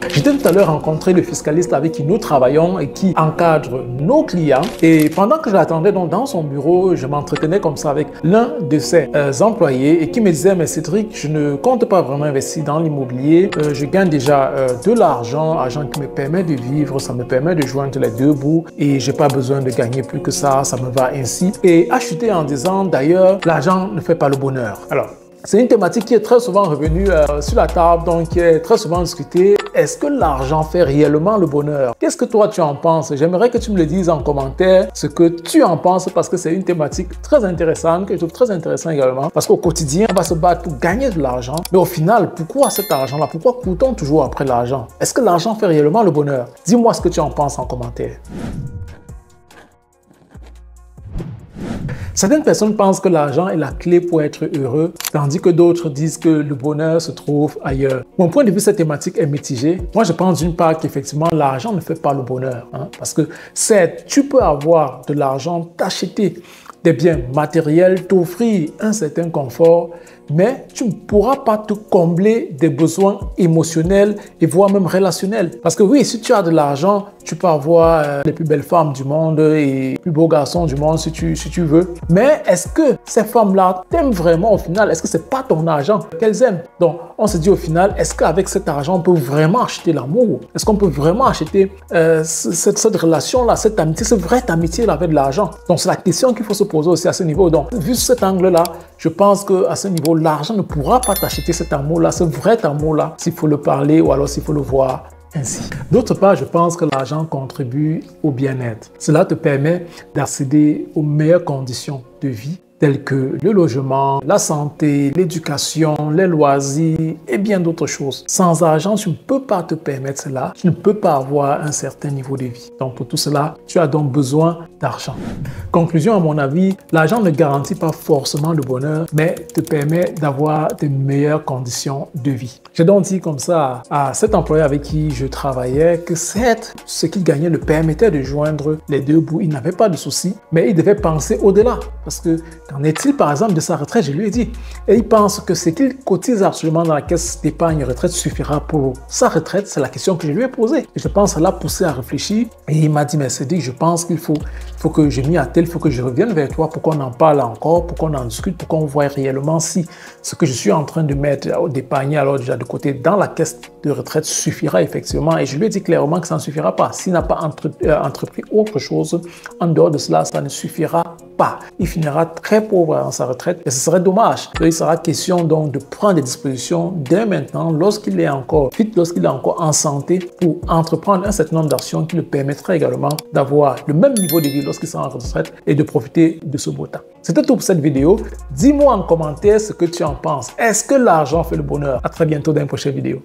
J'étais tout à l'heure rencontré le fiscaliste avec qui nous travaillons et qui encadre nos clients. Et pendant que je l'attendais dans son bureau, je m'entretenais comme ça avec l'un de ses employés et qui me disait « Mais Cédric, je ne compte pas vraiment investir dans l'immobilier. Je gagne déjà de l'argent qui me permet de vivre, ça me permet de joindre les deux bouts et j'ai pas besoin de gagner plus que ça me va ainsi. » Et acheter en disant d'ailleurs, l'argent ne fait pas le bonheur. Alors, c'est une thématique qui est très souvent revenue sur la table, donc qui est très souvent discutée. Est-ce que l'argent fait réellement le bonheur? Qu'est-ce que toi tu en penses? J'aimerais que tu me le dises en commentaire ce que tu en penses parce que c'est une thématique très intéressante, que je trouve très intéressante également. Parce qu'au quotidien, on va se battre pour gagner de l'argent. Mais au final, pourquoi cet argent-là? Pourquoi court-on toujours après l'argent? Est-ce que l'argent fait réellement le bonheur? Dis-moi ce que tu en penses en commentaire. Certaines personnes pensent que l'argent est la clé pour être heureux, tandis que d'autres disent que le bonheur se trouve ailleurs. Mon point de vue, cette thématique est mitigée. Moi, je pense d'une part qu'effectivement, l'argent ne fait pas le bonheur. Parce que certes, tu peux avoir de l'argent, t'acheter des biens matériels, t'offrir un certain confort, mais tu ne pourras pas te combler des besoins émotionnels et voire même relationnels. Parce que oui, si tu as de l'argent, tu peux avoir les plus belles femmes du monde et les plus beaux garçons du monde si tu veux. Mais est-ce que ces femmes-là t'aiment vraiment au final? Est-ce que c'est pas ton argent qu'elles aiment? Donc, on se dit au final, est-ce qu'avec cet argent, on peut vraiment acheter l'amour? Est-ce qu'on peut vraiment acheter cette relation-là, cette amitié, cette vraie amitié avec de l'argent? Donc, c'est la question qu'il faut se poser aussi à ce niveau. Donc, vu cet angle-là, je pense qu'à ce niveau, l'argent ne pourra pas t'acheter cet amour-là, ce vrai amour-là, s'il faut le parler ou alors s'il faut le voir ainsi. D'autre part, je pense que l'argent contribue au bien-être. Cela te permet d'accéder aux meilleures conditions de vie, tels que le logement, la santé, l'éducation, les loisirs et bien d'autres choses. Sans argent, tu ne peux pas te permettre cela. Tu ne peux pas avoir un certain niveau de vie. Donc pour tout cela, tu as donc besoin d'argent. Conclusion, à mon avis, l'argent ne garantit pas forcément le bonheur, mais te permet d'avoir de meilleures conditions de vie. J'ai donc dit comme ça à cet employé avec qui je travaillais que certes, ce qu'il gagnait le permettait de joindre les deux bouts. Il n'avait pas de soucis, mais il devait penser au-delà. Parce que qu'en est-il par exemple de sa retraite? Je lui ai dit. Et il pense que ce qu'il cotise absolument dans la caisse d'épargne retraite suffira pour sa retraite. C'est la question que je lui ai posée. Et je pense que ça l'a poussé à réfléchir. Et il m'a dit, mais Cédric, je pense qu'il faut que je m'y attelle, il faut que je revienne vers toi pour qu'on en parle encore, pour qu'on en discute, pour qu'on voit réellement si ce que je suis en train de mettre, d'épargner alors déjà de côté dans la caisse de retraite suffira effectivement. Et je lui ai dit clairement que ça ne suffira pas. S'il n'a pas entrepris autre chose, en dehors de cela, ça ne suffira pas. Il finira très pauvre en sa retraite et ce serait dommage. Donc, il sera question donc de prendre des dispositions dès maintenant, lorsqu'il est encore fit, lorsqu'il est encore en santé, pour entreprendre un certain nombre d'actions qui le permettraient également d'avoir le même niveau de vie lorsqu'il sera en retraite et de profiter de ce beau temps. C'était tout pour cette vidéo. Dis-moi en commentaire ce que tu en penses. Est-ce que l'argent fait le bonheur? À très bientôt dans une prochaine vidéo.